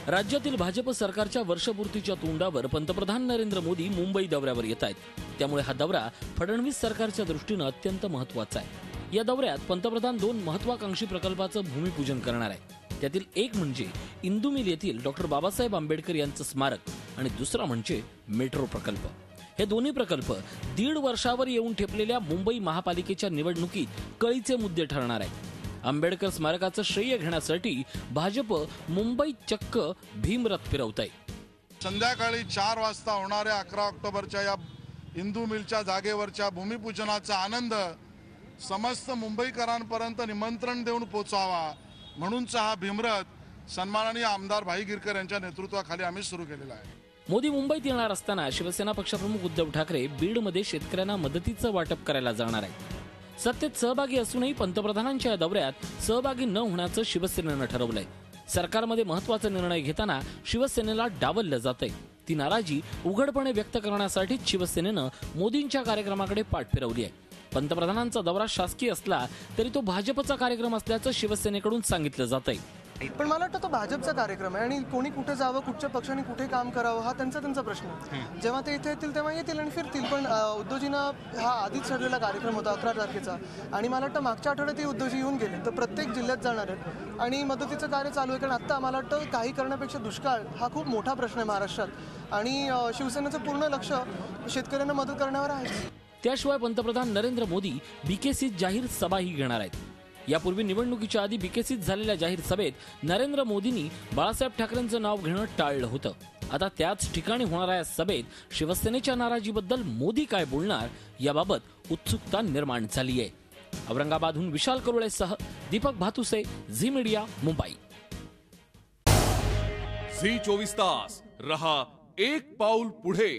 राज्यातील भाजप सरकारच्या वर्षपूर्तीच्या तोंडावर पंतप्रधान नरेंद्र मोदी मुंबई दौऱ्यावर येत आहेत. त्यामुळे हा दौरा फडणवीस सरकारच्या दृष्टीने अत्यंत महत्त्वाचा आहे. या दौऱ्यात पंतप्रधान 2 महत्त्वाकांक्षी प्रकल्पाचं भूमिपूजन करणार आहे. त्यातील एक म्हणजे इंदुमिल येथील डॉक्टर बाबासाहेब आंबेडकर यांचं स्मारक आणि दुसरा म्हणजे मेट्रो प्रकल्प. हे दोन्ही प्रकल्प 1.5 वर्षावर येऊन ठेपलेल्या मुंबई महापालिकेच्या निवडणुकीत कळीचे मुद्दे ठरणार आहेत. आंबेडकर स्मारकाचं श्रेय घेण्यासाठी भाजप मुंबईत चक्क भीमरथ फिरवतंय. संध्याकाळी 4 वाजता होणाऱ्या 11 ऑक्टोबरच्या या इंदू मिलच्या जागेवरच्या भूमिपूजनाचा आनंद समस्त मुंबईकरांपर्यंत निमंत्रण देऊन पोचावा म्हणूनचा हा भीमरथ सन्माननीय आमदार भाई गिरकर यांच्या नेतृत्वाखाली आम्ही सुरू केलेला आहे. मोदी मुंबईत येणार असताना शिवसेना पक्षप्रमुख उद्धव ठाकरे बीडमध्ये शेतकऱ्यांना मदतीचं वाटप करायला जाणार आहेत. सत्तेत सहभागी असूनही पंतप्रधानांच्या या दौऱ्यात सहभागी न होण्याचं शिवसेनेनं ठरवलंय. सरकारमध्ये महत्त्वाचा निर्णय घेताना शिवसेनेला डावललं जातंय. ती नाराजी उघडपणे व्यक्त करण्यासाठीच शिवसेनेनं मोदींच्या कार्यक्रमाकडे पाठ फिरवली आहे. पंतप्रधानांचा दौरा शासकीय असला तरी तो भाजपचा कार्यक्रम असल्याचं शिवसेनेकडून सांगितलं जातंय. पण मला वाटतं तो भाजपचा कार्यक्रम आहे आणि कोणी कुठे जावं, कुठच्या पक्षाने कुठे काम करावं हा त्यांचा प्रश्न. जेव्हा ते इथे येतील तेव्हा येतील आणि फिरतील. पण उद्धवजींना हा आधीच ठरलेला कार्यक्रम होता 11 तारखेचा आणि मला वाटतं मागच्या आठवड्यात उद्धवजी येऊन गेले. तर प्रत्येक जिल्ह्यात जाणार आहेत आणि मदतीचं कार्य चालू आहे. कारण आत्ता मला वाटतं काही करण्यापेक्षा दुष्काळ हा खूप मोठा प्रश्न आहे महाराष्ट्रात आणि शिवसेनेचं पूर्ण लक्ष शेतकऱ्यांना मदत करण्यावर आहे. त्याशिवाय पंतप्रधान नरेंद्र मोदी बीकेसीत जाहीर सभाही घेणार आहेत. यापूर्वी निवडणुकीच्या आधी बीकेसीत झालेल्या जाहीर सभेत नरेंद्र मोदींनी बाळासाहेब ठाकरेंचं नाव घेणं टाळलं होतं. आता त्याच ठिकाणी होणाऱ्या शिवसेनेच्या शिवसेनेच्या नाराजीबद्दल मोदी काय बोलणार याबाबत उत्सुकता निर्माण झाली आहे. औरंगाबादहून विशाल करुळेसह Deepak Bhatuse, Zee media, Mumbai. Zee 24 तास रहा एक पाऊल पुढे.